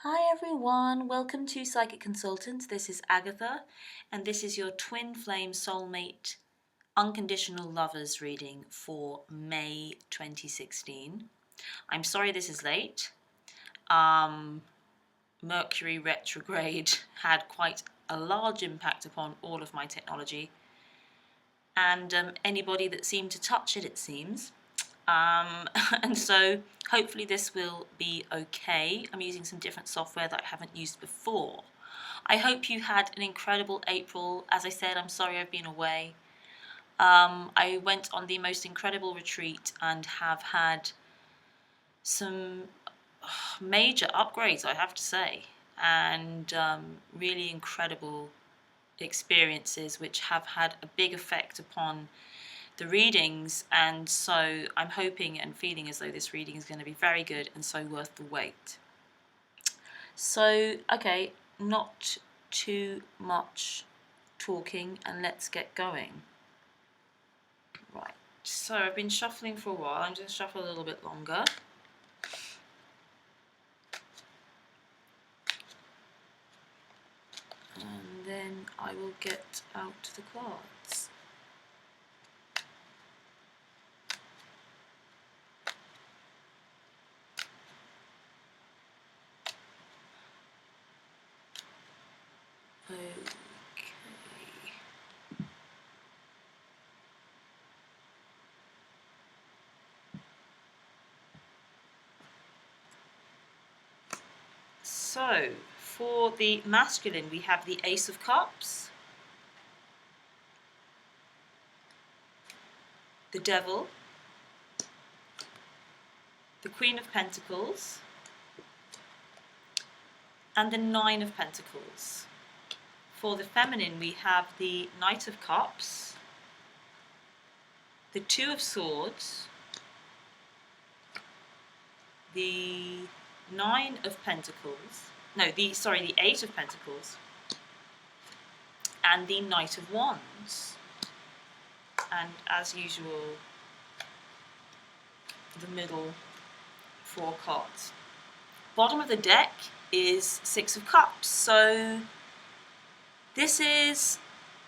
Hi everyone, welcome to Psychic Consultants. This is Agatha, and this is your Twin Flame Soulmate Unconditional Lovers reading for May 2016. I'm sorry this is late. Mercury retrograde had quite a large impact upon all of my technology, and anybody that seemed to touch it, it seems. And so hopefully this will be okay. I'm using some different software that I haven't used before. I hope you had an incredible April. As I said, I'm sorry I've been away. I went on the most incredible retreat and have had some major upgrades, I have to say, and really incredible experiences which have had a big effect upon the readings, and so I'm hoping and feeling as though this reading is going to be very good and so worth the wait. So, okay, not too much talking and let's get going. Right, so I've been shuffling for a while. I'm going to shuffle a little bit longer. And then I will get out the cards. Okay. So, for the masculine, we have the Ace of Cups, the Devil, the Queen of Pentacles, and the Nine of Pentacles. For the feminine, we have the Knight of Cups, the Two of Swords, the Nine of Pentacles, the Eight of Pentacles, and the Knight of Wands. And as usual, the middle four cards. Bottom of the deck is Six of Cups. So this is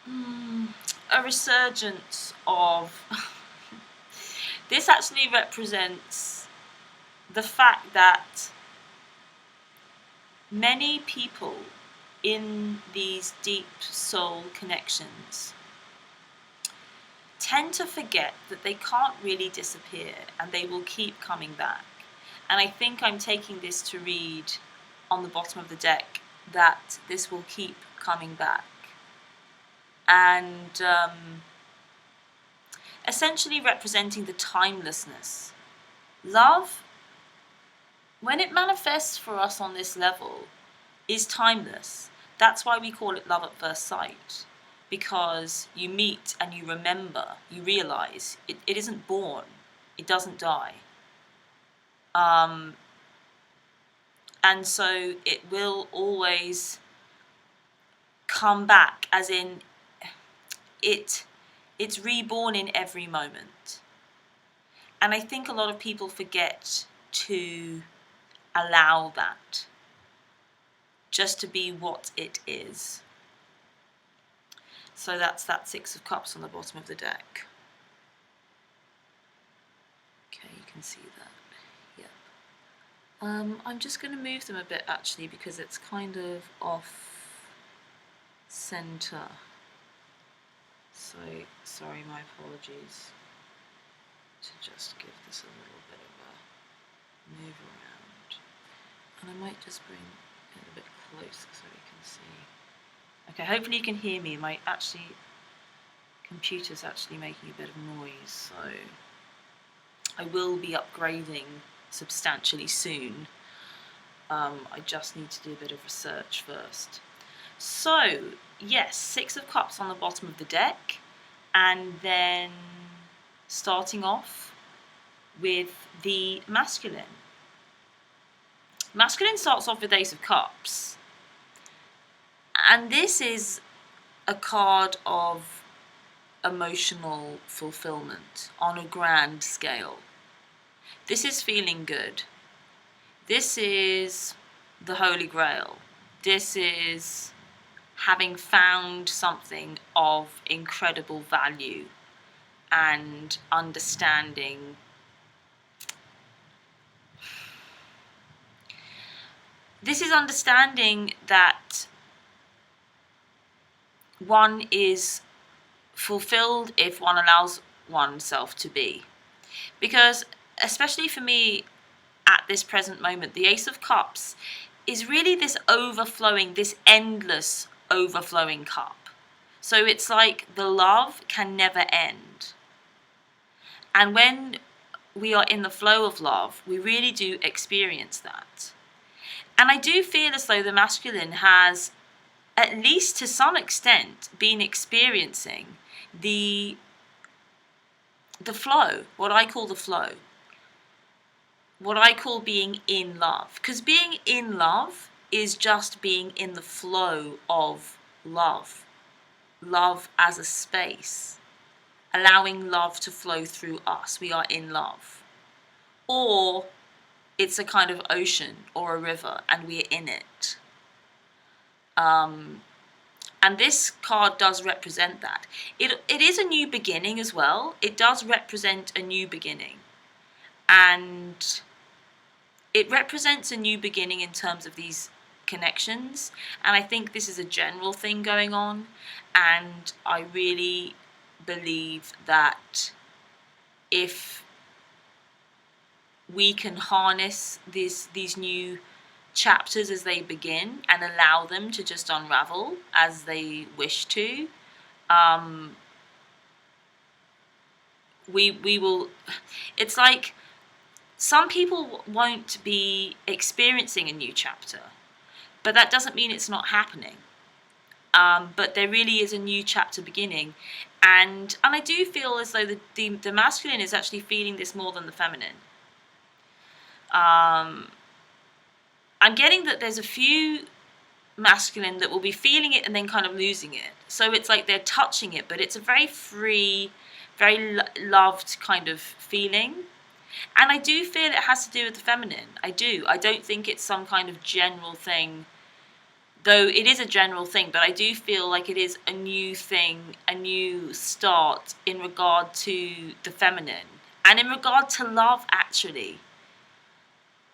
a resurgence of this actually represents the fact that many people in these deep soul connections tend to forget that they can't really disappear and they will keep coming back. And I think I'm taking this to read on the bottom of the deck that this will keep coming back. And essentially representing the timelessness. Love, when it manifests for us on this level, is timeless. That's why we call it love at first sight. Because you meet and you remember, you realize it isn't born, it doesn't die. And so it will always come back, as in it's reborn in every moment. And I think a lot of people forget to allow that just to be what it is. So that's that Six of Cups on the bottom of the deck. Okay, you can see that. Yep. I'm just going to move them a bit actually because it's kind of off center. So, sorry, my apologies. To just give this a little bit of a move around. And I might just bring it a bit closer so we can see. Okay, hopefully you can hear me. My computer's actually making a bit of noise, so I will be upgrading substantially soon. I just need to do a bit of research first. So, yes, Six of Cups on the bottom of the deck, and then starting off with the masculine. Masculine starts off with Ace of Cups. And this is a card of emotional fulfillment on a grand scale. This is feeling good. This is the Holy Grail. This is having found something of incredible value and understanding. This is understanding that one is fulfilled if one allows oneself to be. Because, especially for me at this present moment, the Ace of Cups is really this overflowing, this endless overflowing cup. So it's like the love can never end. And when we are in the flow of love, we really do experience that. And I do feel as though the masculine has, at least to some extent, been experiencing the flow, what I call the flow, what I call being in love. Because being in love is just being in the flow of love, love as a space, allowing love to flow through us. We are in love. Or it's a kind of ocean or a river and we're in it. And this card does represent that. It is a new beginning as well. It does represent a new beginning. And it represents a new beginning in terms of these connections. And I think this is a general thing going on. And I really believe that if we can harness these new chapters as they begin and allow them to just unravel as they wish to, we will. It's like some people won't be experiencing a new chapter, but that doesn't mean it's not happening. But there really is a new chapter beginning, and I do feel as though the masculine is actually feeling this more than the feminine. I'm getting that there's a few masculine that will be feeling it and then kind of losing it. So it's like they're touching it, but it's a very free, very loved kind of feeling. And I do feel it has to do with the feminine. I do. I don't think it's some kind of general thing, though it is a general thing, but I do feel like it is a new thing, a new start in regard to the feminine and in regard to love, actually.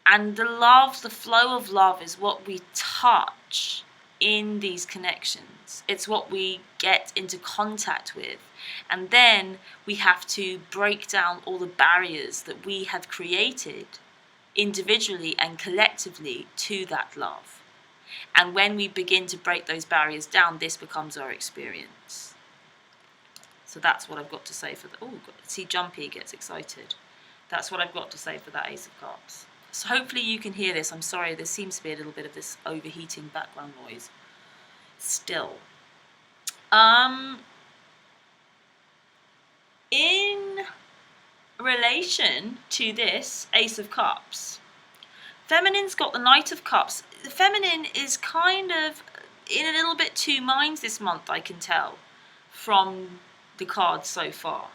And the love, the flow of love is what we touch in these connections. It's what we get into contact with. And then we have to break down all the barriers that we have created individually and collectively to that love. And when we begin to break those barriers down, this becomes our experience. So that's what I've got to say for that. Oh, see, Jumpy gets excited. That's what I've got to say for that Ace of Cups. So hopefully you can hear this. I'm sorry, there seems to be a little bit of this overheating background noise still. In relation to this Ace of Cups, feminine's got the Knight of Cups. The feminine is kind of in a little bit two minds this month, I can tell, from the cards so far.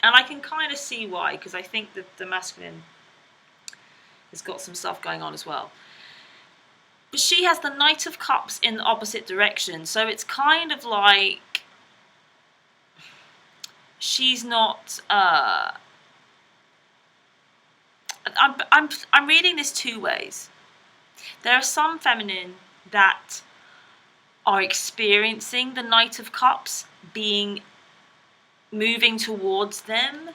And I can kind of see why, because I think that the masculine has got some stuff going on as well. But she has the Knight of Cups in the opposite direction, so it's kind of like she's not. I'm reading this two ways. There are some feminine that are experiencing the Knight of Cups moving towards them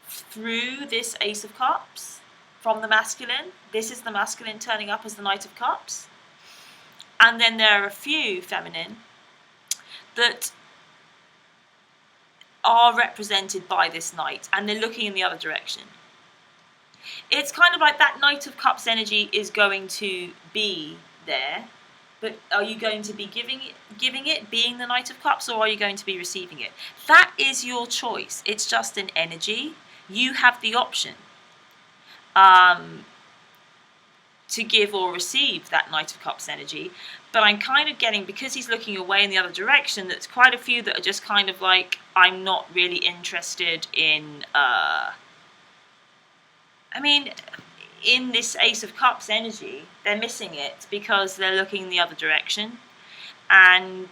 through this Ace of Cups. From the masculine. This is the masculine turning up as the Knight of Cups. And then there are a few feminine that are represented by this knight and they're looking in the other direction. It's kind of like that Knight of Cups energy is going to be there, but are you going to be giving it, being the Knight of Cups, or are you going to be receiving it? That is your choice. It's just an energy. You have the option to give or receive that Knight of Cups energy. But I'm kind of getting, because he's looking away in the other direction, that's quite a few that are just kind of like, I'm not really interested in, I mean, in this Ace of Cups energy, they're missing it because they're looking in the other direction. And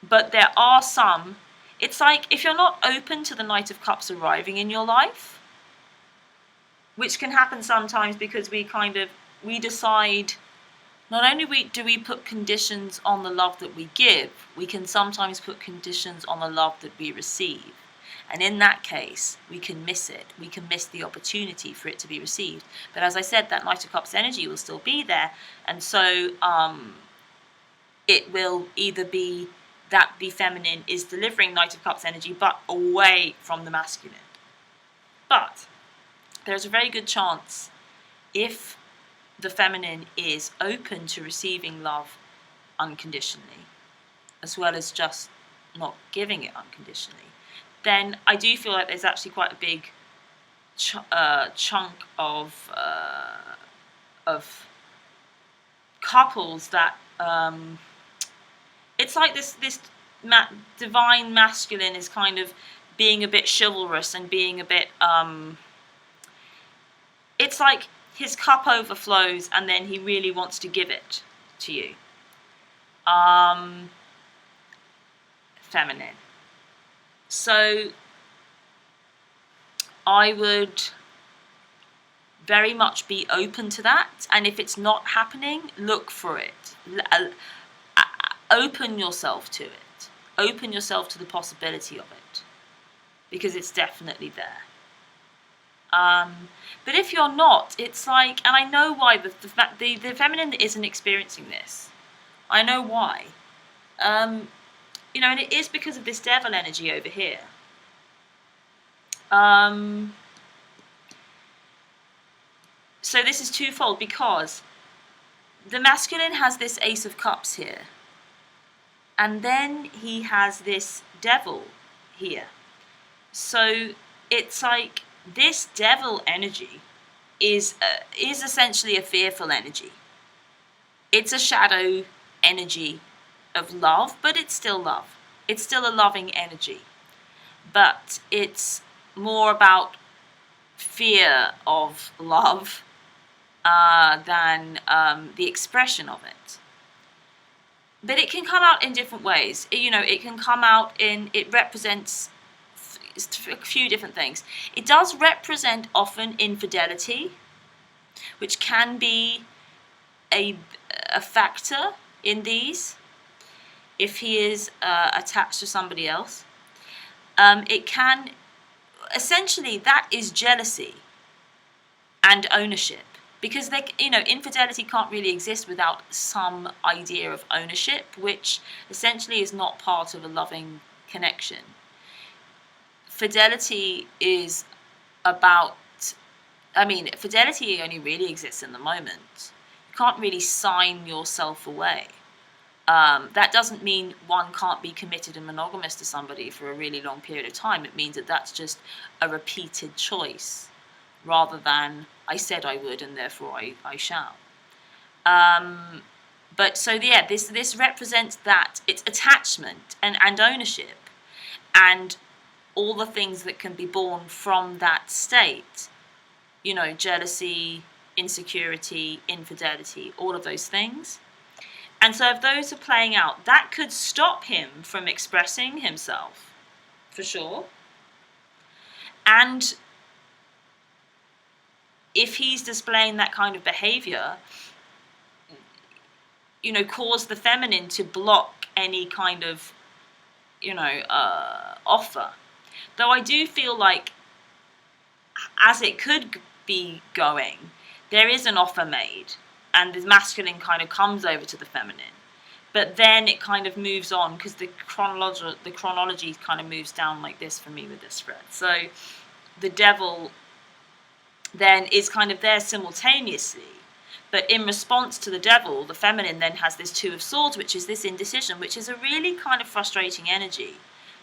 but there are some, it's like if you're not open to the Knight of Cups arriving in your life, which can happen sometimes because we decide, not only do we put conditions on the love that we give, we can sometimes put conditions on the love that we receive. And in that case, we can miss it. We can miss the opportunity for it to be received. But as I said, that Knight of Cups energy will still be there. And so it will either be that the feminine is delivering Knight of Cups energy, but away from the masculine. But there's a very good chance, if the feminine is open to receiving love unconditionally, as well as just not giving it unconditionally, then I do feel like there's actually quite a big chunk of couples that it's like this divine masculine is kind of being a bit chivalrous and being a bit it's like his cup overflows and then he really wants to give it to you. Feminine. So I would very much be open to that, and if it's not happening, look for it. Open yourself to it. Open yourself to the possibility of it, because it's definitely there. But if you're not, it's like, and I know why the feminine isn't experiencing this. I know why. And it is because of this devil energy over here. So this is twofold, because the masculine has this Ace of Cups here, and then he has this devil here. So it's like this devil energy is essentially a fearful energy. It's a shadow energy of love, but it's still love. It's still a loving energy, but it's more about fear of love than the expression of it. But it can come out in different ways. It can come out in, it represents a few different things. It does represent often infidelity, which can be a factor in these, if he is attached to somebody else. It can, essentially, that is jealousy and ownership, because infidelity can't really exist without some idea of ownership, which essentially is not part of a loving connection. Fidelity is about, fidelity only really exists in the moment. You can't really sign yourself away. That doesn't mean one can't be committed and monogamous to somebody for a really long period of time. It means that that's just a repeated choice, rather than I said I would and therefore I shall. But so yeah, this represents that. It's attachment and ownership, and all the things that can be born from that state. Jealousy, insecurity, infidelity, all of those things. And so if those are playing out, that could stop him from expressing himself, for sure. And if he's displaying that kind of behavior, cause the feminine to block any kind of, offer. Though I do feel like, as it could be going, there is an offer made, and the masculine kind of comes over to the feminine. But then it kind of moves on, because the chronology kind of moves down like this for me with this spread. So the devil then is kind of there simultaneously, but in response to the devil, the feminine then has this Two of Swords, which is this indecision, which is a really kind of frustrating energy,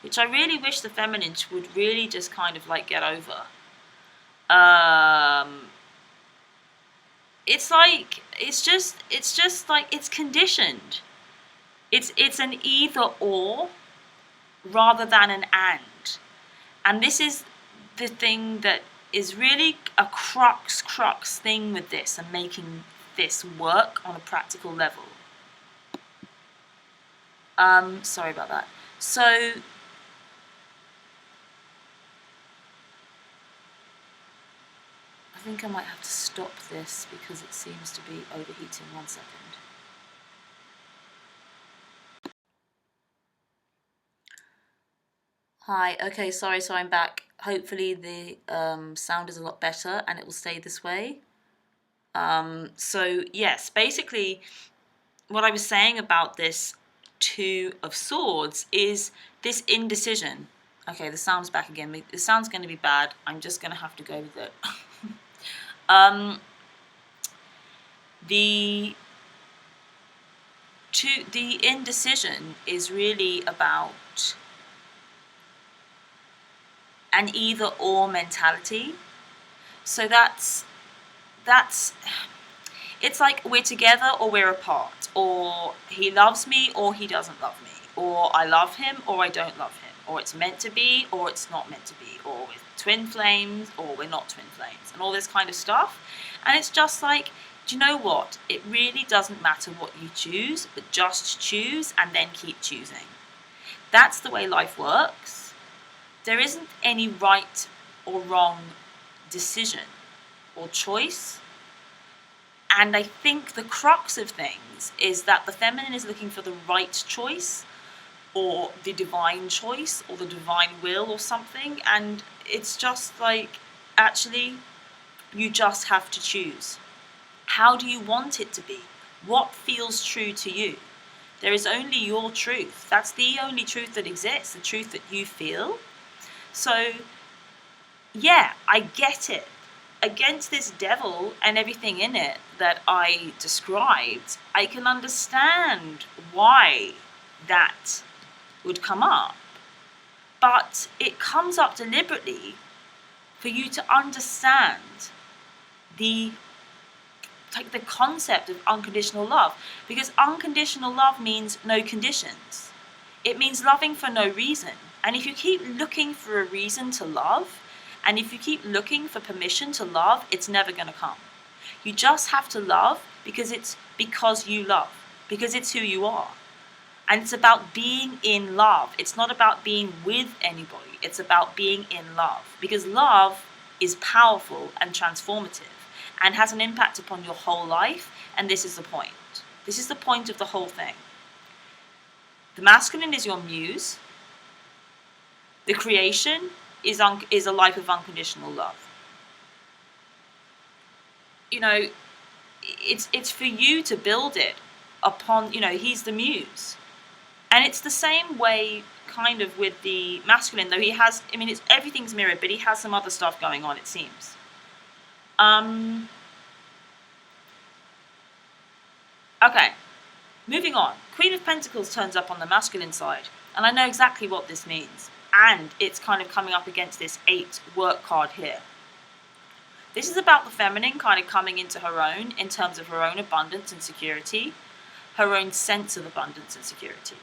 which I really wish the feminine would really just kind of like get over. It's just like, it's conditioned. It's an either or rather than an and. And this is the thing that is really a crux thing with this and making this work on a practical level. Sorry about that. So I think I might have to stop this because it seems to be overheating. 1 second. Hi, okay, sorry, so I'm back. Hopefully the sound is a lot better and it will stay this way. So yes, basically what I was saying about this Two of Swords is this indecision. Okay, the sound's back again. The sound's going to be bad. I'm just going to have to go with it. The indecision is really about an either or mentality. So that's it's like we're together or we're apart, or he loves me or he doesn't love me, or I love him or I don't love him, or it's meant to be or it's not meant to be, or we're twin flames or we're not twin flames, and all this kind of stuff. And it's just like, do you know what? It really doesn't matter what you choose, but just choose and then keep choosing. That's the way life works. There isn't any right or wrong decision or choice. And I think the crux of things is that the feminine is looking for the right choice, or the divine choice, or the divine will, or something. And it's just like, actually, you just have to choose. How do you want it to be? What feels true to you? There is only your truth. That's the only truth that exists, the truth that you feel. So, yeah, I get it. Against this devil and everything in it that I described, I can understand why that would come up. But it comes up deliberately for you to understand the concept of unconditional love. Because unconditional love means no conditions. It means loving for no reason. And if you keep looking for a reason to love, and if you keep looking for permission to love, it's never going to come. You just have to love because you love, because it's who you are. And it's about being in love. It's not about being with anybody. It's about being in love. Because love is powerful and transformative and has an impact upon your whole life. And this is the point. This is the point of the whole thing. The masculine is your muse. The creation is a life of unconditional love. You know, it's for you to build it upon, he's the muse. And it's the same way kind of with the masculine, though he has, everything's mirrored, but he has some other stuff going on, it seems. Okay, moving on. Queen of Pentacles turns up on the masculine side, and I know exactly what this means. And it's kind of coming up against this 8 work card here. This is about the feminine kind of coming into her own in terms of her own abundance and security, her own sense of abundance and security.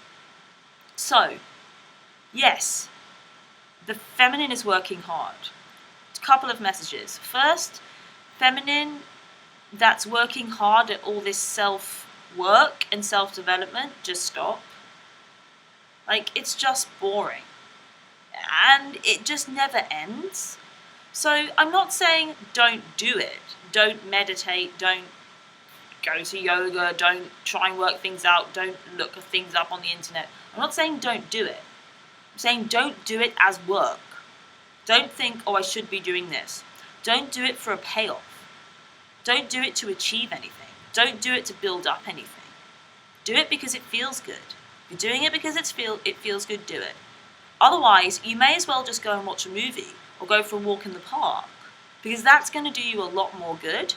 So, yes, the feminine is working hard. A couple of messages. First, feminine that's working hard at all this self-work and self-development, just stop. Like, it's just boring. And it just never ends. So I'm not saying don't do it. Don't meditate. Don't go to yoga. Don't try and work things out. Don't look things up on the internet. I'm not saying don't do it. I'm saying don't do it as work. Don't think, oh, I should be doing this. Don't do it for a payoff. Don't do it to achieve anything. Don't do it to build up anything. Do it because it feels good. If you're doing it because it feels good, do it. Otherwise, you may as well just go and watch a movie or go for a walk in the park, because that's going to do you a lot more good.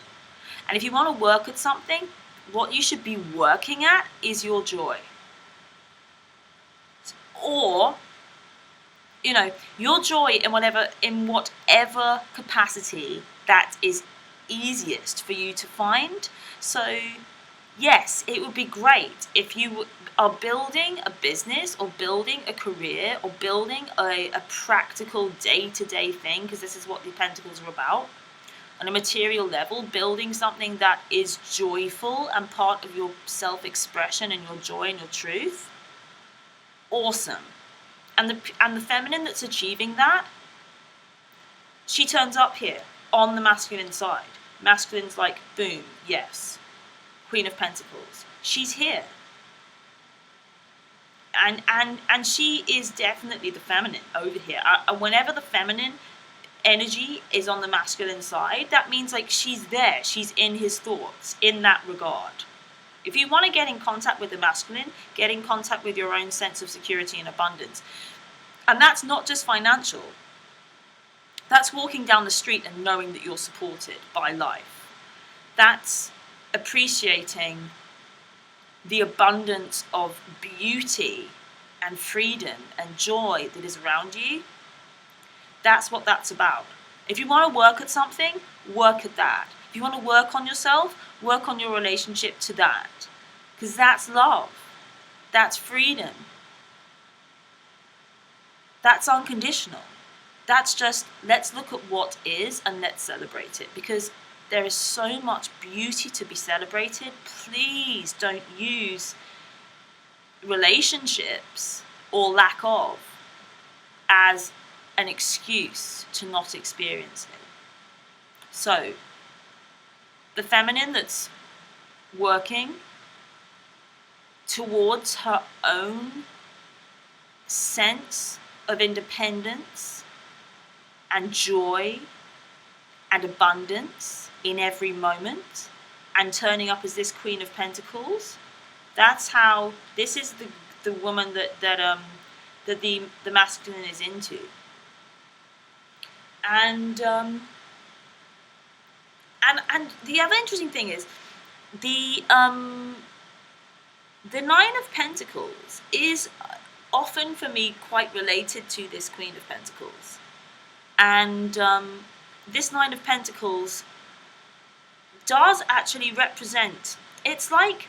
And if you want to work at something, what you should be working at is your joy. Or, your joy in whatever capacity that is easiest for you to find. So, yes, it would be great if you are building a business or building a career or building a practical day-to-day thing, because this is what the Pentacles are about, on a material level, building something that is joyful and part of your self-expression and your joy and your truth. Awesome. And the feminine that's achieving that, she turns up here on the masculine side. Masculine's like, boom, yes. Queen of Pentacles. She's here. And she is definitely the feminine over here. Whenever the feminine energy is on the masculine side, that means like she's there. She's in his thoughts in that regard. If you want to get in contact with the masculine, get in contact with your own sense of security and abundance. And that's not just financial. That's walking down the street and knowing that you're supported by life. That's appreciating the abundance of beauty and freedom and joy that is around you. That's what that's about. If you want to work at something, work at that. If you want to work on yourself, work on your relationship to that. Because that's love. That's freedom. That's unconditional. That's just, let's look at what is and let's celebrate it. Because there is so much beauty to be celebrated. Please don't use relationships or lack of as an excuse to not experience it. So, the feminine that's working towards her own sense of independence and joy and abundance in every moment, and turning up as this Queen of Pentacles, that's how, this is the woman that the masculine is into. And the other interesting thing is the Nine of Pentacles is often for me quite related to this Queen of Pentacles. And this Nine of Pentacles does actually represent, it's like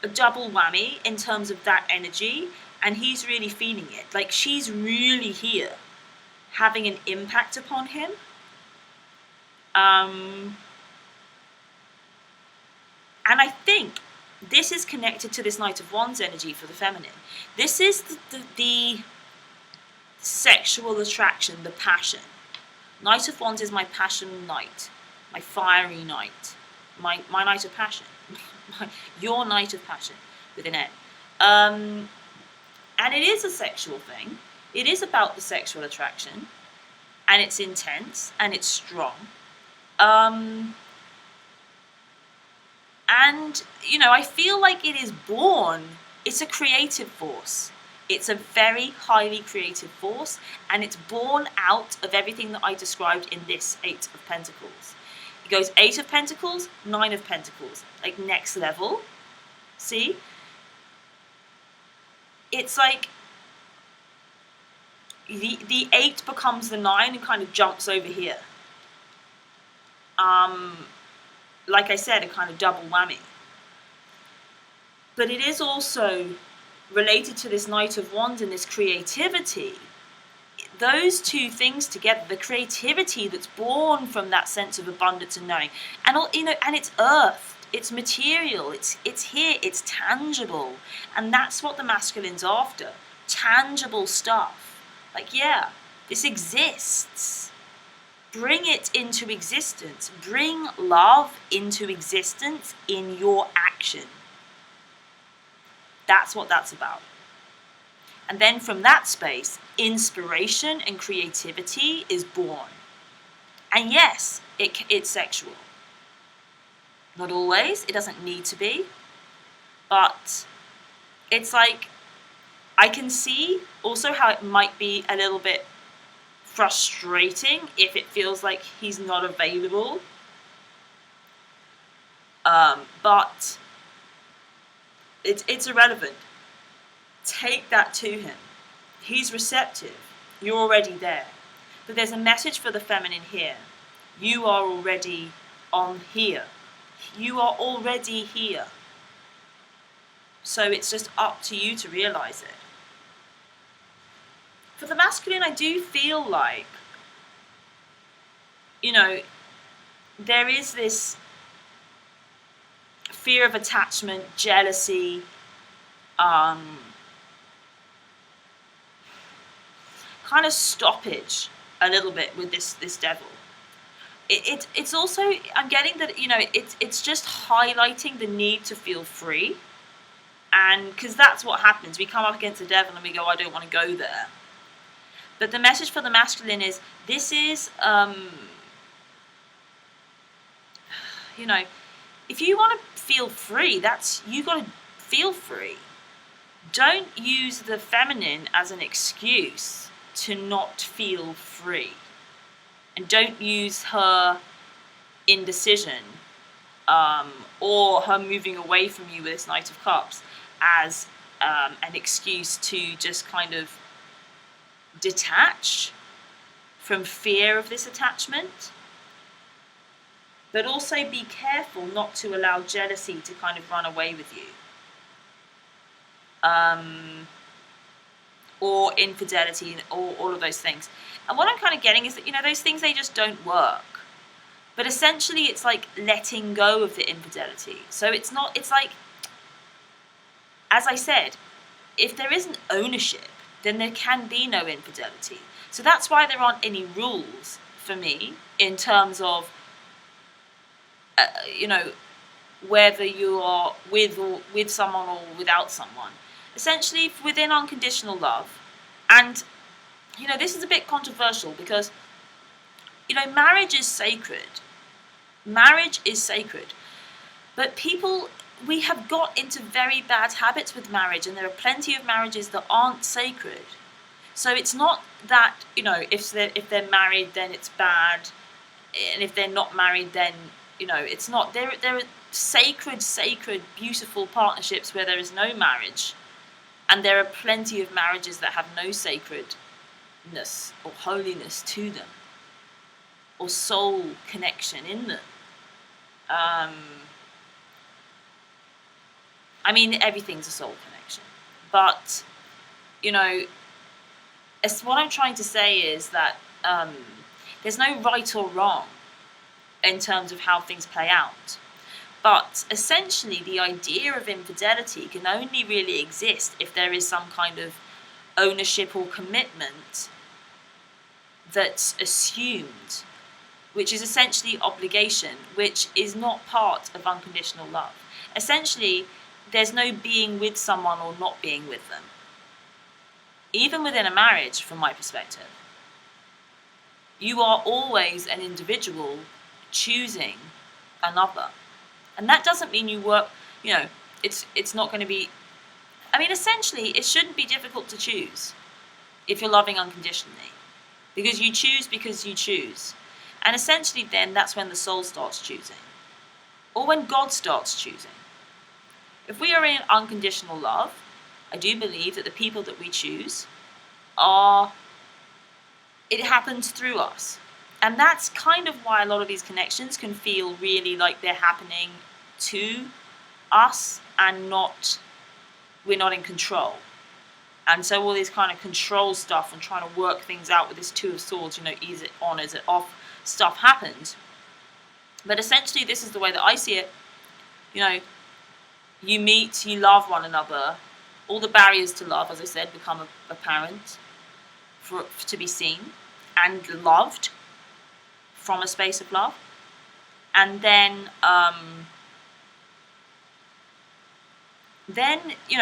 a double whammy in terms of that energy, and he's really feeling it. Like she's really here, having an impact upon him. And I think this is connected to this Knight of Wands energy for the feminine. This is the sexual attraction, the passion. Knight of Wands is my passion knight, my fiery knight, my knight of passion, your knight of passion with an N. And it is a sexual thing. It is about the sexual attraction, and it's intense and it's strong. And, you know, I feel like it is born, it's a creative force. It's a very highly creative force, and it's born out of everything that I described in this Eight of Pentacles. It goes Eight of Pentacles, Nine of Pentacles, like next level. See? It's like the 8 becomes the 9 and kind of jumps over here. Like I said, a kind of double whammy. But it is also related to this Knight of Wands and this creativity. Those two things together, the creativity that's born from that sense of abundance and knowing, and you know, and it's earth, it's material, it's here, it's tangible, and that's what the masculine's after. Tangible stuff. Like, yeah, this exists. Bring it into existence. Bring love into existence in your action. That's what that's about. And then from that space, inspiration and creativity is born. And yes, it's sexual. Not always, it doesn't need to be. But it's like, I can see also how it might be a little bit frustrating if it feels like he's not available. But it's irrelevant. Take that to him. He's receptive. You're already there. But there's a message for the feminine here. You are already on here. You are already here. So it's just up to you to realize it. For the masculine, I do feel like, there is this fear of attachment, jealousy, kind of stoppage a little bit with this devil. It's also, I'm getting that, it's just highlighting the need to feel free. And because that's what happens, we come up against the devil and we go, I don't want to go there. But the message for the masculine is, this is, if you want to feel free, you got to feel free. Don't use the feminine as an excuse to not feel free. And don't use her indecision or her moving away from you with this Knight of Cups as an excuse to just kind of detach from fear of this attachment. But also be careful not to allow jealousy to kind of run away with you. Or infidelity, or all of those things. And what I'm kind of getting is that, those things, they just don't work. But essentially, it's like letting go of the infidelity. So it's like, as I said, if there isn't ownership, then there can be no infidelity. So that's why there aren't any rules for me in terms of, whether you are with someone or without someone. Essentially, within unconditional love. And, this is a bit controversial because, marriage is sacred. Marriage is sacred. But we have got into very bad habits with marriage, and there are plenty of marriages that aren't sacred. So it's not that, if they're married, then it's bad. And if they're not married, then, it's not. There are sacred, beautiful partnerships where there is no marriage. And there are plenty of marriages that have no sacredness or holiness to them, or soul connection in them. Everything's a soul connection. But, what I'm trying to say is that there's no right or wrong in terms of how things play out. But essentially, the idea of infidelity can only really exist if there is some kind of ownership or commitment that's assumed, which is essentially obligation, which is not part of unconditional love. Essentially, there's no being with someone or not being with them. Even within a marriage, from my perspective, you are always an individual choosing another. And that doesn't mean you work, it's not going to be, essentially, it shouldn't be difficult to choose if you're loving unconditionally. Because you choose. And essentially then, that's when the soul starts choosing. Or when God starts choosing. If we are in unconditional love, I do believe that the people that we choose it happens through us. And that's kind of why a lot of these connections can feel really like they're happening to us and we're not in control. And so all this kind of control stuff and trying to work things out with this Two of Swords, is it on, is it off, stuff happens. But essentially, this is the way that I see it. You meet, you love one another. All the barriers to love, as I said, become apparent to be seen and loved from a space of love. And then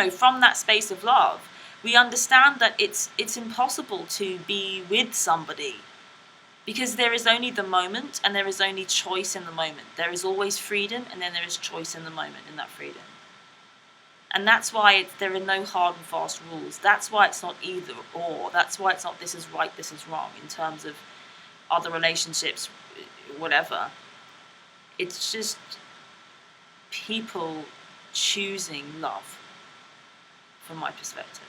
from that space of love, we understand that it's impossible to be with somebody, because there is only the moment and there is only choice in the moment. There is always freedom, and then there is choice in the moment in that freedom. And that's why there are no hard and fast rules. That's why it's not either or. That's why it's not this is right, this is wrong in terms of other relationships, whatever. It's just people choosing love, from my perspective.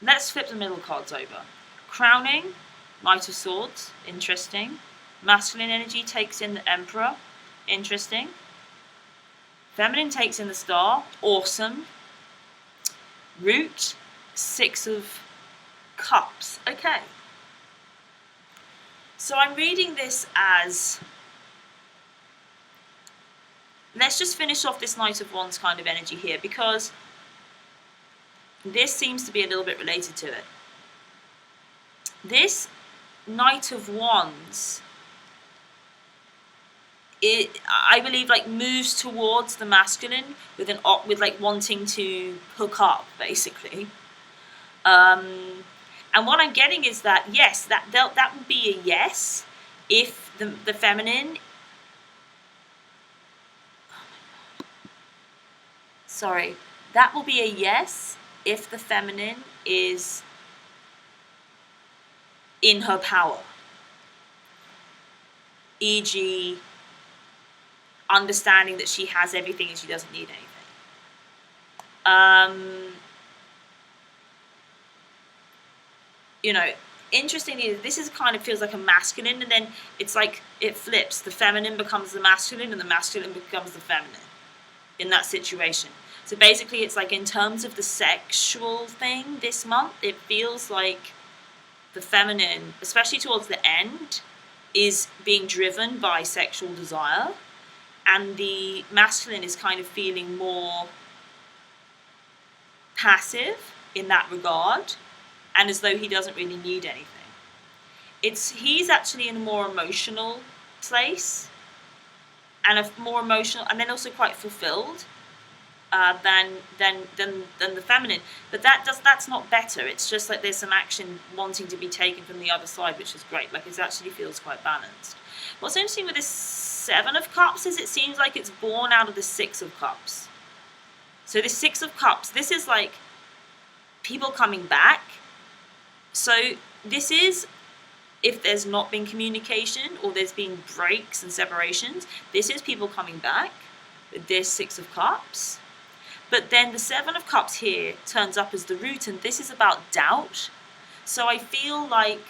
Let's flip the middle cards over. Crowning, Knight of Swords, interesting. Masculine energy takes in the Emperor. Interesting. Feminine takes in the star. Awesome. Root, 6 of Cups. Okay. So I'm reading this as, let's just finish off this Knight of Wands kind of energy here, because this seems to be a little bit related to it. This Knight of Wands, I believe, like, moves towards the masculine with like wanting to hook up, basically. And what I'm getting is that, yes, that would be a yes if the feminine. Sorry, that will be a yes if the feminine is in her power, e.g., understanding that she has everything and she doesn't need anything. You know, interestingly, this is kind of feels like a masculine, and then it's like it flips. The feminine becomes the masculine, and the masculine becomes the feminine in that situation. So basically, it's like, in terms of the sexual thing this month, it feels like the feminine, especially towards the end, is being driven by sexual desire, and the masculine is kind of feeling more passive in that regard, and as though he doesn't really need anything. He's actually in a more emotional place, and and then also quite fulfilled than the feminine. But that's not better. It's just like there's some action wanting to be taken from the other side, which is great. Like, it actually feels quite balanced. What's interesting with this 7 of Cups is it seems like it's born out of the 6 of Cups. So the 6 of Cups, this is like people coming back. So this is, if there's not been communication or there's been breaks and separations, this is people coming back with this 6 of Cups. But then the 7 of Cups here turns up as the root, and this is about doubt. So I feel like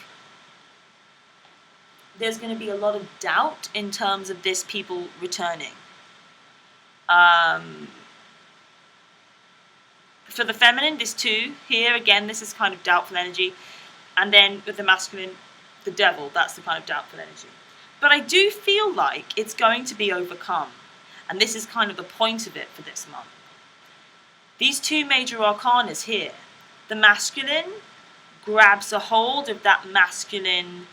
there's going to be a lot of doubt in terms of this people returning. For the feminine, this 2 here, again, this is kind of doubtful energy. And then with the masculine, the devil, that's the kind of doubtful energy. But I do feel like it's going to be overcome. And this is kind of the point of it for this month. These 2 major arcanas here, the masculine grabs a hold of that masculine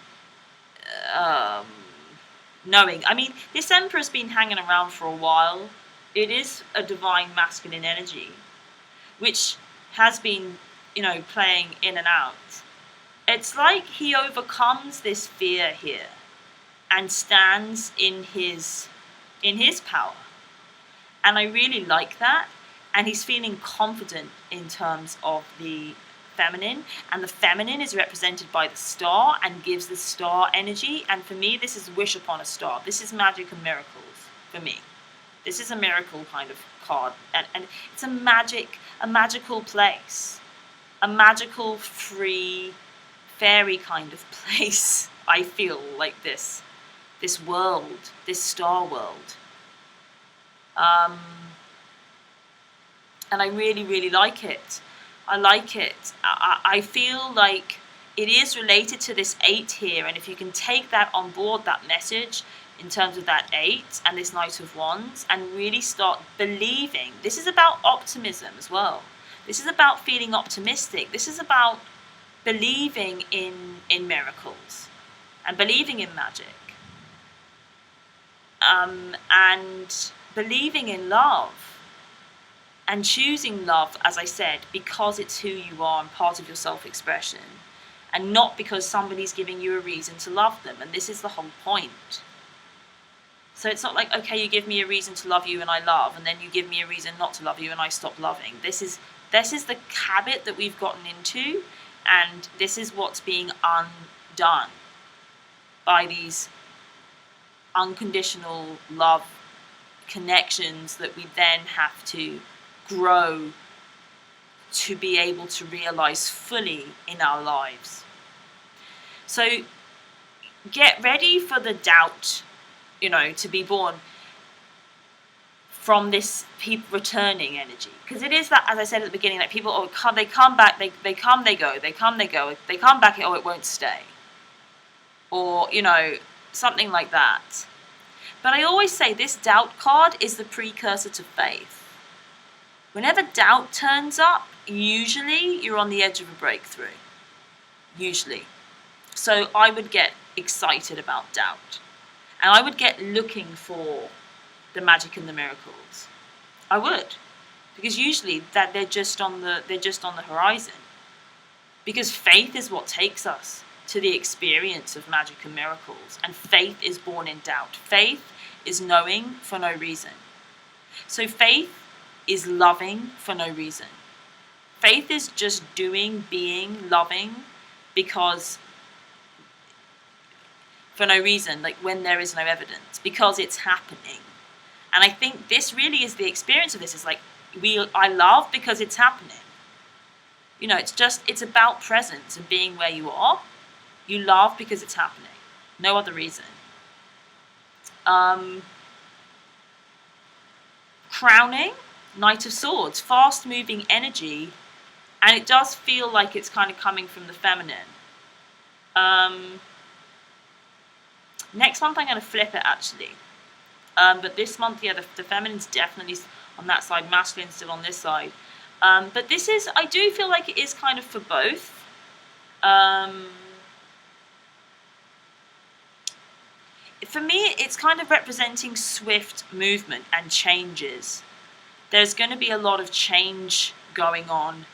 knowing. I mean, this Emperor's been hanging around for a while. It is a divine masculine energy, which has been, playing in and out. It's like he overcomes this fear here and stands in his power. And I really like that. And he's feeling confident in terms of the feminine. And the feminine is represented by the star and gives the star energy. And for me, this is wish upon a star. This is magic and miracles for me. This is a miracle kind of card. And it's a magical place. A magical, free, fairy kind of place. I feel like this world, this star world. And I really, really like it. I like it. I feel like it is related to this 8 here, and if you can take that on board, that message, in terms of that 8 and this Knight of Wands, and really start believing. This is about optimism as well. This is about feeling optimistic. This is about believing in miracles and believing in magic. And believing in love. And choosing love, as I said, because it's who you are and part of your self-expression. And not because somebody's giving you a reason to love them. And this is the whole point. So it's not like, okay, you give me a reason to love you and I love, and then you give me a reason not to love you and I stop loving. This is the habit that we've gotten into, and this is what's being undone by these unconditional love connections that we then have to grow to be able to realize fully in our lives. So get ready for the doubt, to be born. from this people returning energy, because it is that, as I said at the beginning, that people, they come back, they come, they go, they come, they go, they come back, it won't stay, or something like that. But I always say this doubt card is the precursor to faith. Whenever doubt turns up, usually you're on the edge of a breakthrough. Usually. So I would get excited about doubt, and I would get looking for the magic and the miracles. I would, because usually that they're just on the horizon. Because faith is what takes us to the experience of magic and miracles, and faith is born in doubt. Faith is knowing for no reason. So faith is loving for no reason. Faith is just doing, being, loving, because for no reason, like when there is no evidence, because it's happening. And I think this really is the experience of this. Is like I love because it's happening. It's about presence and being where you are. You love because it's happening. No other reason. Crowning, Knight of Swords, fast-moving energy, and it does feel like it's kind of coming from the feminine. Next month I'm going to flip it, actually. But this month, yeah, the feminine's definitely on that side, masculine's still on this side. But this is, I do feel like it is kind of for both. For me, it's kind of representing swift movement and changes. There's going to be a lot of change going on.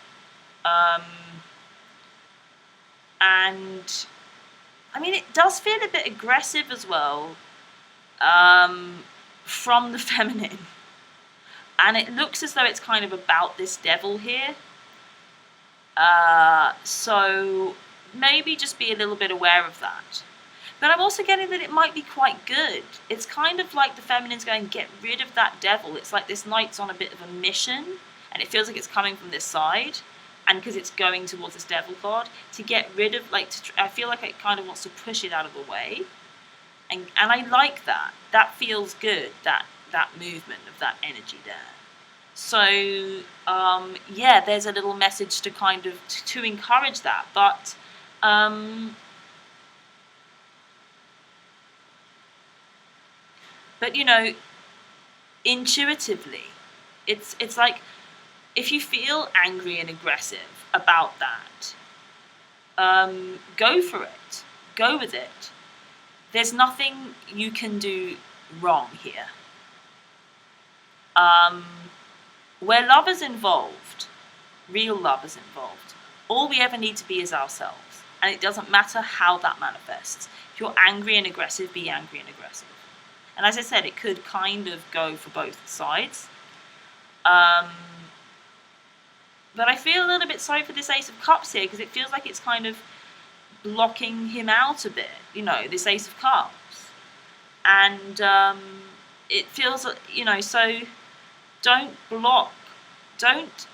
And, I mean, it does feel a bit aggressive as well, from the feminine. And it looks as though it's kind of about this devil here. So maybe just be a little bit aware of that. But I'm also getting that it might be quite good. It's kind of like the feminine's going, get rid of that devil. It's like this knight's on a bit of a mission, and it feels like it's coming from this side, and because it's going towards this devil card, to get rid of, I feel like it kind of wants to push it out of the way. And I like that. That feels good, that movement of that energy there. So, yeah, there's a little message to kind of, to encourage that. But, intuitively, it's like, if you feel angry and aggressive about that, go for it. Go with it. There's nothing you can do wrong here. Where love is involved, real love is involved, all we ever need to be is ourselves. And it doesn't matter how that manifests. If you're angry and aggressive, be angry and aggressive. And as I said, it could kind of go for both sides. But I feel a little bit sorry for this Ace of Cups here, because it feels like it's kind of blocking him out a bit, this Ace of Cups. And it feels, so don't block, don't,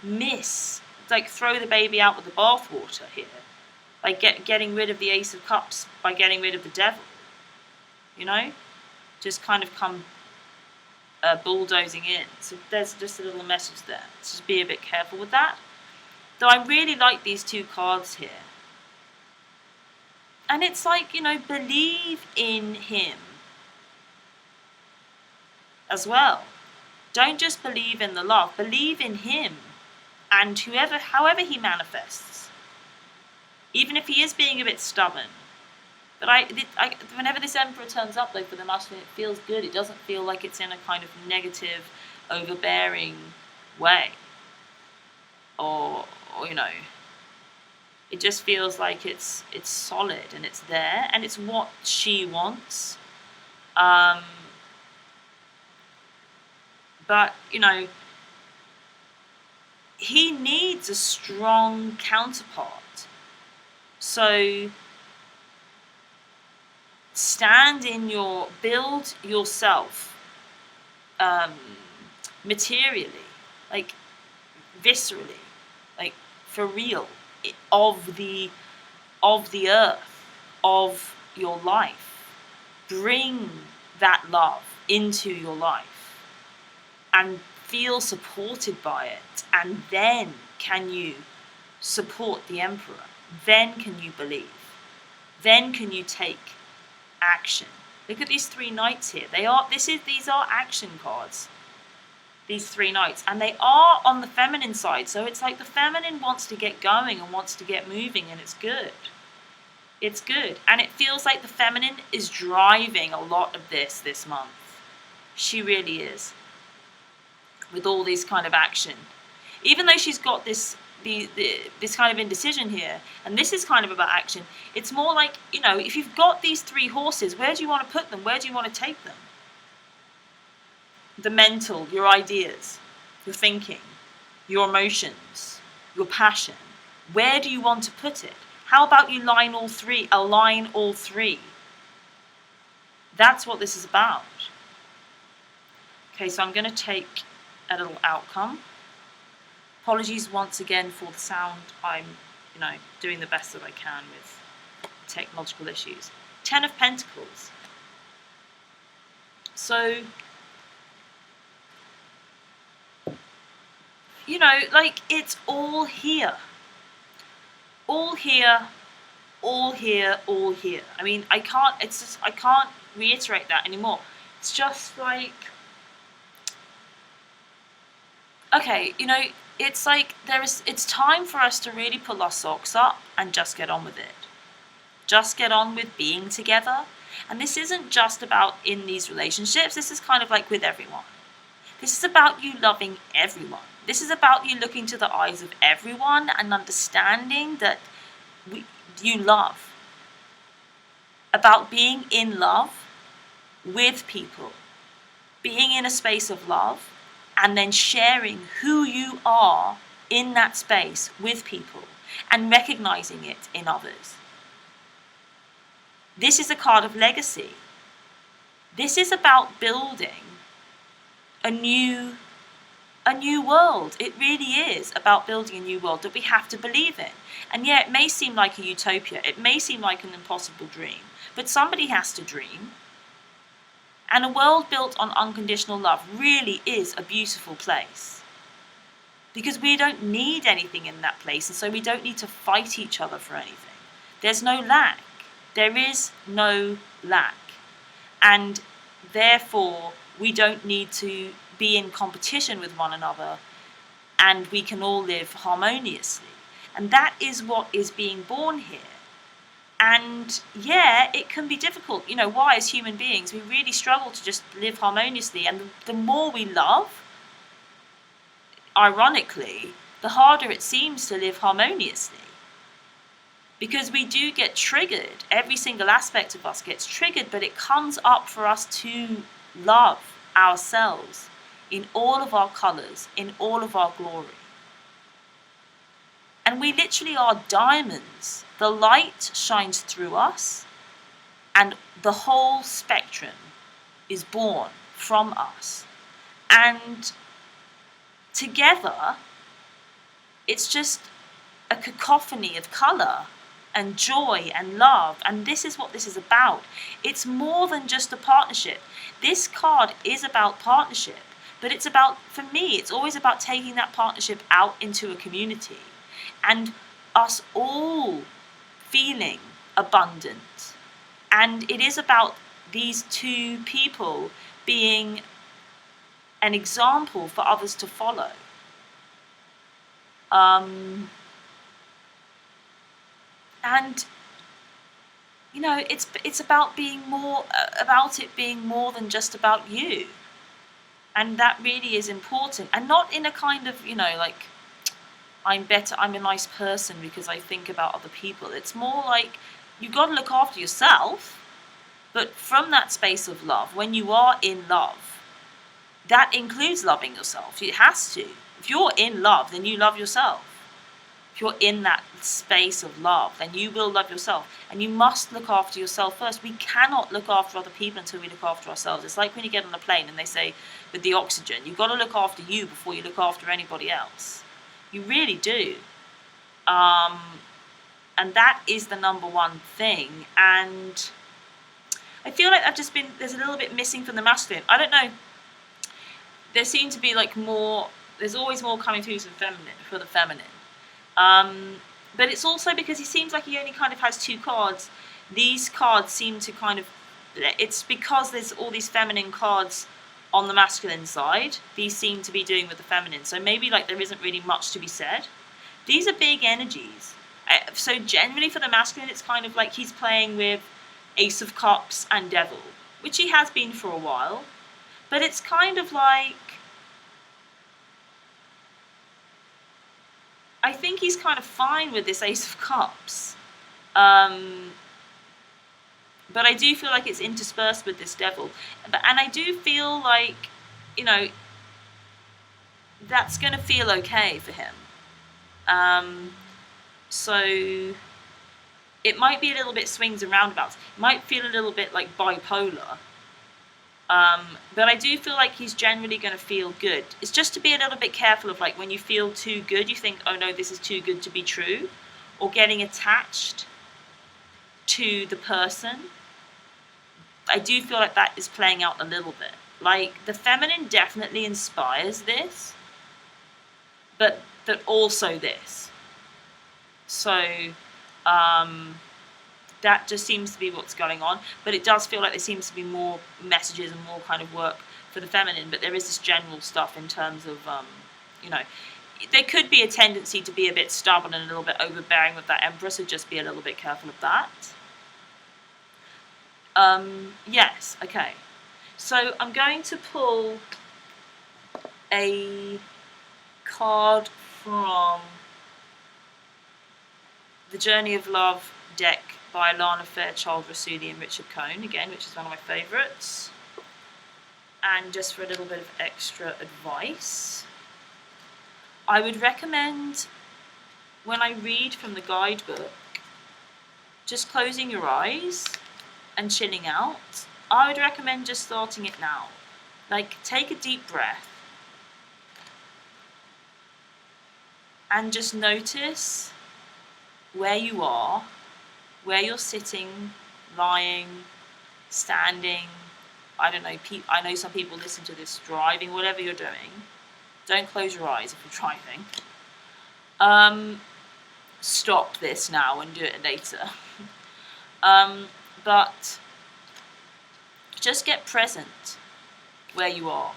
miss, throw the baby out with the bathwater here. Getting rid of the Ace of Cups by getting rid of the devil. Just kind of come bulldozing in. So there's just a little message there. Just be a bit careful with that. Though I really like these two cards here. And it's like, believe in him as well. Don't just believe in the love. Believe in him and however he manifests. Even if he is being a bit stubborn. But whenever this Emperor turns up, though, for the masculine, it feels good. It doesn't feel like it's in a kind of negative, overbearing way. Or it just feels like it's solid and it's there and it's what she wants. But, he needs a strong counterpart. So build yourself materially, viscerally, for real, of the earth, of your life. Bring that love, into your life and feel supported by it, and then can you support the emperor, then can you believe, then can you take action. Look at these 3 knights here. These are action cards, these 3 knights, and they are on the feminine side. So it's like the feminine wants to get going and wants to get moving, and it's good. It's good. And it feels like the feminine is driving a lot of this month. She really is. With all this kind of action. Even though she's got this kind of indecision here, and this is kind of about action, it's more like, if you've got these 3 horses, where do you want to put them? Where do you want to take them? The mental, your ideas, your thinking, your emotions, your passion. Where do you want to put it? How about you align all three? That's what this is about. Okay, so I'm going to take a little outcome. Apologies once again for the sound. I'm, doing the best that I can with technological issues. 10 of Pentacles. So, it's all here. All here, all here, all here. I mean, I can't reiterate that anymore. It's just like, okay, it's like it's time for us to really pull our socks up and just get on with it. Just get on with being together. And this isn't just about in these relationships. This is kind of like with everyone. This is about you loving everyone. This is about you looking to the eyes of everyone and understanding that you love. About being in love with people. Being in a space of love and then sharing who you are in that space with people and recognizing it in others. This is a card of legacy. This is about building a new world. It really is about building a new world that we have to believe in. And yeah, it may seem like a utopia. It may seem like an impossible dream. But somebody has to dream. And a world built on unconditional love really is a beautiful place. Because we don't need anything in that place. And so we don't need to fight each other for anything. There's no lack. There is no lack. And therefore, we don't need to be in competition with one another, and we can all live harmoniously. And that is what is being born here. And yeah, it can be difficult. Why, as human beings, we really struggle to just live harmoniously. And the more we love, ironically, the harder it seems to live harmoniously. Because we do get triggered. Every single aspect of us gets triggered, but it comes up for us to love ourselves in all of our colours, in all of our glory. And we literally are diamonds. The light shines through us, and the whole spectrum is born from us. And together, it's just a cacophony of colour and joy and love. And this is what this is about. It's more than just a partnership. This card is about partnership. But it's about, for me, it's always about taking that partnership out into a community and us all feeling abundant. And it is about these 2 people being an example for others to follow. And, it's about it being more than just about you. And that really is important. And not in a kind of, I'm a nice person because I think about other people. It's more like you've got to look after yourself. But from that space of love, when you are in love, that includes loving yourself. It has to. If you're in love, then you love yourself. If you're in that space of love, then you will love yourself. And you must look after yourself first. We cannot look after other people until we look after ourselves. It's like when you get on a plane and they say, with the oxygen, you've got to look after you before you look after anybody else. You really do. And that is the number one thing. And I feel like there's a little bit missing from the masculine. I don't know. There seems to be like more. There's always more coming through for the feminine. But it's also because he seems like he only kind of has 2 cards. These cards seem to kind of. It's because there's all these feminine cards on the masculine side. These seem to be doing with the feminine. So maybe like there isn't really much to be said. These are big energies. So generally for the masculine, it's kind of like he's playing with Ace of Cups and Devil, which he has been for a while. But it's kind of like, I think he's kind of fine with this Ace of Cups. But I do feel like it's interspersed with this Devil. And I do feel like, you know, that's going to feel okay for him. So it might be a little bit swings and roundabouts. It might feel a little bit like bipolar. But I do feel like he's generally going to feel good. It's just to be a little bit careful of like when you feel too good, you think, oh no, this is too good to be true. Or getting attached to the person. I do feel like that is playing out a little bit. Like the feminine definitely inspires this. But also this. So that just seems to be what's going on. But it does feel like there seems to be more messages and more kind of work for the feminine. But there is this general stuff in terms of, you know, there could be a tendency to be a bit stubborn and a little bit overbearing with that Empress. So just be a little bit careful of that. Yes, okay. So I'm going to pull a card from the Journey of Love deck by Lana Fairchild Rassouli and Richard Cohn, again, which is one of my favourites. And just for a little bit of extra advice, I would recommend when I read from the guidebook, just closing your eyes and chilling out. I would recommend just starting it now. Like, take a deep breath and just notice where you are, where you're sitting, lying, standing. I don't know, I know some people listen to this driving, whatever you're doing. Don't close your eyes if you're driving. Stop this now and do it later. But just get present where you are.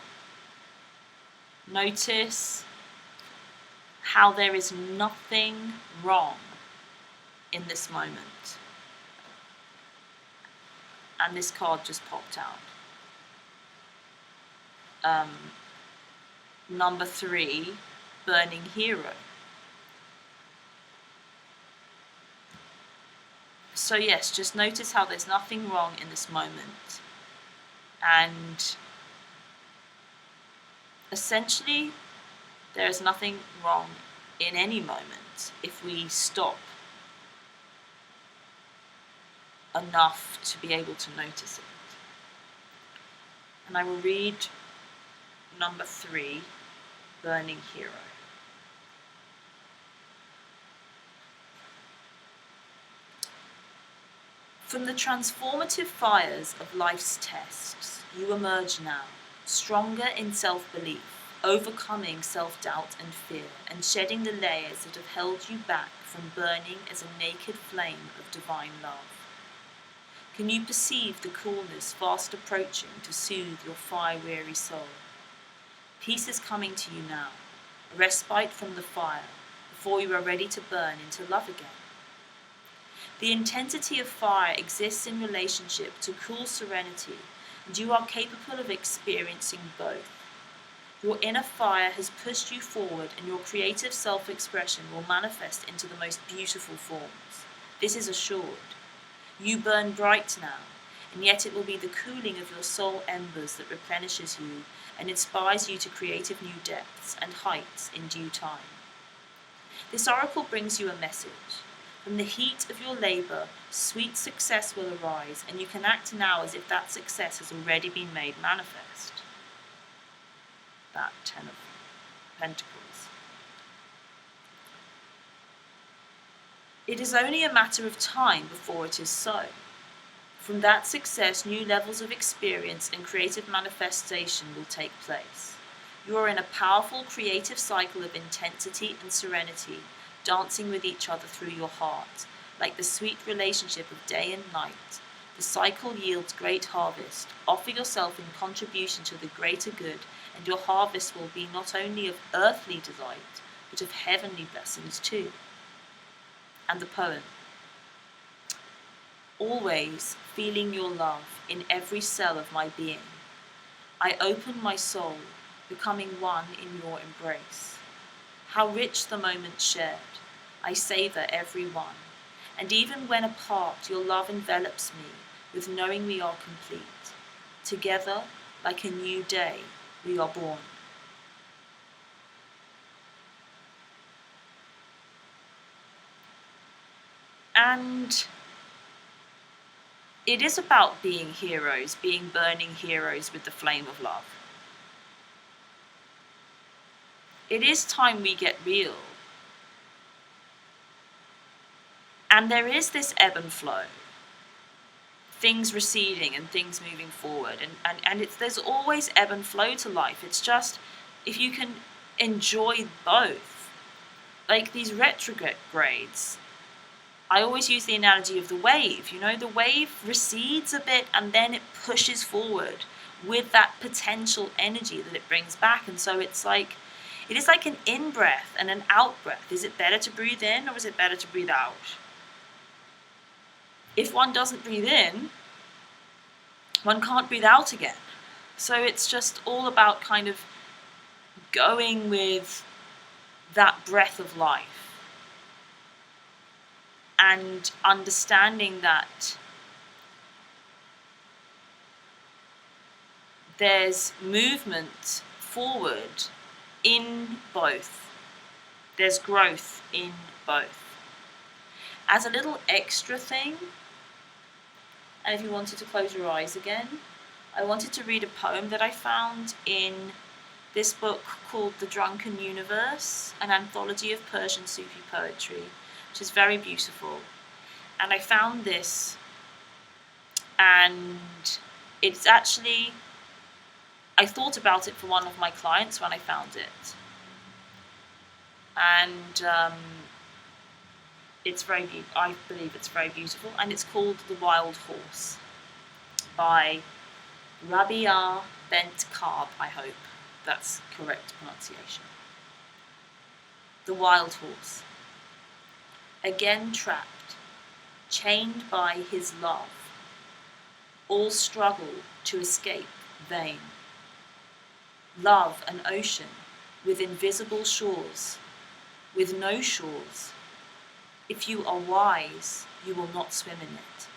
Notice how there is nothing wrong in this moment. And this card just popped out. Number 3, Burning Hero. So yes, just notice how there's nothing wrong in this moment. And essentially, there is nothing wrong in any moment if we stop enough to be able to notice it. And I will read number 3, Burning Hero. From the transformative fires of life's tests, you emerge now, stronger in self-belief, overcoming self-doubt and fear, and shedding the layers that have held you back from burning as a naked flame of divine love. Can you perceive the coolness fast approaching to soothe your fire-weary soul? Peace is coming to you now, a respite from the fire, before you are ready to burn into love again. The intensity of fire exists in relationship to cool serenity, and you are capable of experiencing both. Your inner fire has pushed you forward, and your creative self-expression will manifest into the most beautiful forms. This is assured. You burn bright now, and yet it will be the cooling of your soul embers that replenishes you and inspires you to creative new depths and heights in due time. This oracle brings you a message. From the heat of your labor, sweet success will arise, and you can act now as if that success has already been made manifest. That 10 of Pentacles. It is only a matter of time before it is so. From that success, new levels of experience and creative manifestation will take place. You are in a powerful creative cycle of intensity and serenity, dancing with each other through your heart, like the sweet relationship of day and night. The cycle yields great harvest. Offer yourself in contribution to the greater good, and your harvest will be not only of earthly delight, but of heavenly blessings too. And the poem. Always feeling your love in every cell of my being, I open my soul, becoming one in your embrace. How rich the moments shared, I savor every one, and even when apart, your love envelops me with knowing we are complete. Together, like a new day, we are born. And it is about being heroes, being burning heroes with the flame of love. It is time we get real. And there is this ebb and flow, things receding and things moving forward. And there's always ebb and flow to life. It's just, if you can enjoy both, like these retrogrades, I always use the analogy of the wave. You know, the wave recedes a bit and then it pushes forward with that potential energy that it brings back. And so it's like, it is like an in-breath and an out-breath. Is it better to breathe in or is it better to breathe out? If one doesn't breathe in, one can't breathe out again. So it's just all about kind of going with that breath of life and understanding that there's movement forward in both. There's growth in both. As a little extra thing, and if you wanted to close your eyes again, I wanted to read a poem that I found in this book called The Drunken Universe, an anthology of Persian Sufi poetry, which is very beautiful. And I found this, and it's actually, I thought about it for one of my clients when I found it. And it's very I believe it's very beautiful, and it's called The Wild Horse by Rabia Bent Karb, I hope that's correct pronunciation. The Wild Horse. Again trapped, chained by his love, all struggle to escape vain. Love an ocean with invisible shores, with no shores. If you are wise, you will not swim in it.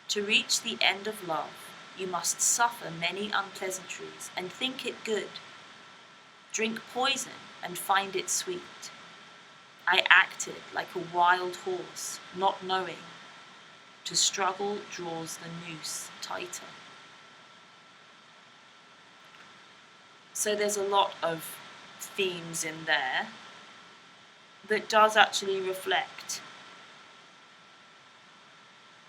To reach the end of love, you must suffer many unpleasantries and think it good. Drink poison and find it sweet. I acted like a wild horse, not knowing. To struggle draws the noose tighter. So there's a lot of themes in there that does actually reflect,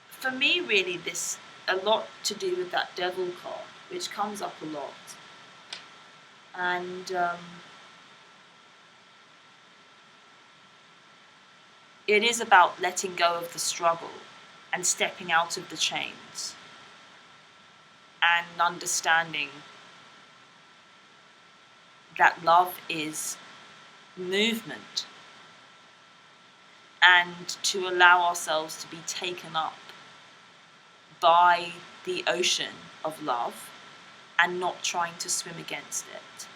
for me really, this a lot to do with that devil card, which comes up a lot. And it is about letting go of the struggle and stepping out of the chains and understanding that love is movement, and to allow ourselves to be taken up by the ocean of love and not trying to swim against it.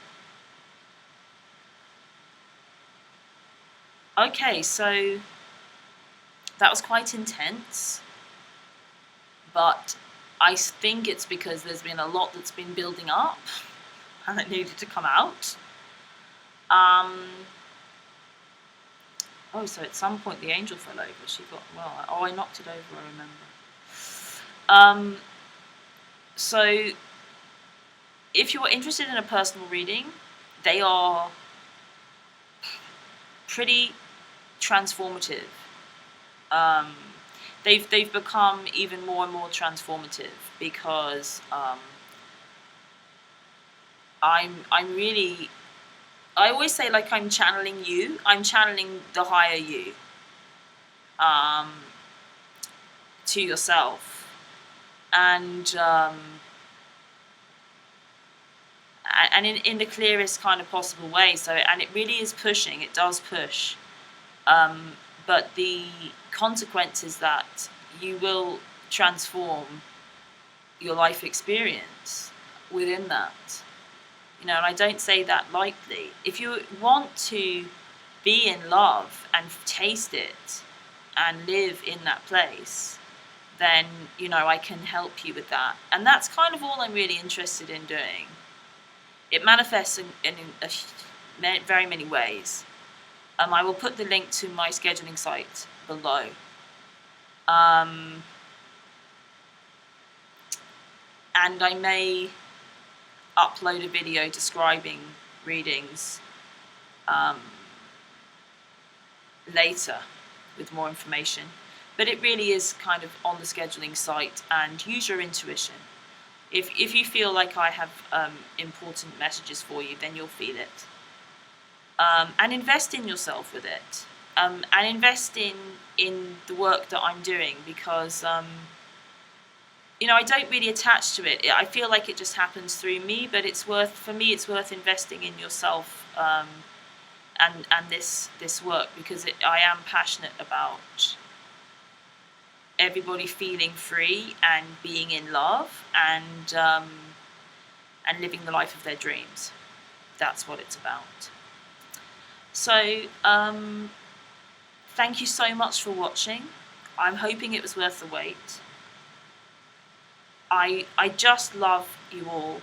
Okay, so that was quite intense, but I think it's because there's been a lot that's been building up and it needed to come out. So at some point the angel fell over. She got, I knocked it over, I remember. So if you're interested in a personal reading, they are pretty transformative. they've become even more and more transformative, because I'm really, I always say, like, I'm channeling you. I'm channeling the higher you to yourself, and in the clearest kind of possible way. So, and it really is pushing. It does push. But the consequence is that you will transform your life experience within that. You know, and I don't say that lightly. If you want to be in love and taste it and live in that place, then, you know, I can help you with that. And that's kind of all I'm really interested in doing. It manifests in very many ways. I will put the link to my scheduling site below. And I may upload a video describing readings later with more information. But it really is kind of on the scheduling site, and use your intuition. If you feel like I have important messages for you, then you'll feel it. And invest in yourself with it. And invest in the work that I'm doing, because you know, I don't really attach to it. I feel like it just happens through me, but it's worth investing in yourself and this work, because I am passionate about everybody feeling free and being in love, and living the life of their dreams. That's what it's about. So thank you so much for watching. I'm hoping it was worth the wait. I just love you all,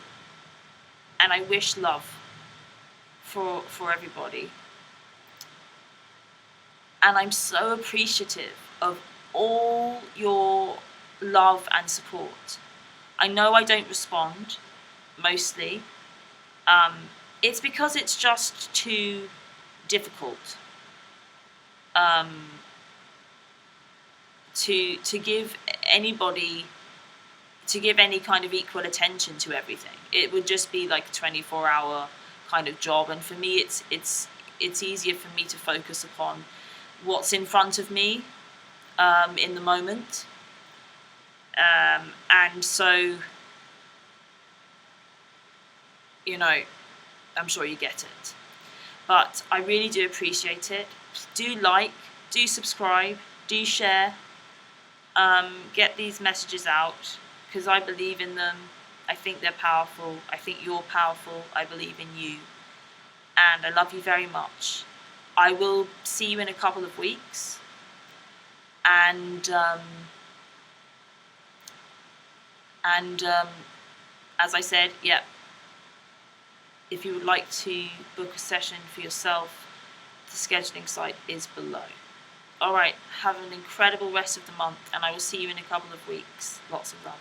and I wish love for everybody. And I'm so appreciative of all your love and support. I know I don't respond, mostly. It's because it's just too difficult to give anybody, to give any kind of equal attention to everything. It would just be like a 24-hour kind of job, and for me it's easier for me to focus upon what's in front of me in the moment, and so, you know, I'm sure you get it. But I really do appreciate it. Do like, do subscribe, do share, get these messages out, because I believe in them. I think they're powerful. I think you're powerful. I believe in you. And I love you very much. I will see you in a couple of weeks. And as I said, yeah, if you would like to book a session for yourself, the scheduling site is below. All right, have an incredible rest of the month, and I will see you in a couple of weeks. Lots of love.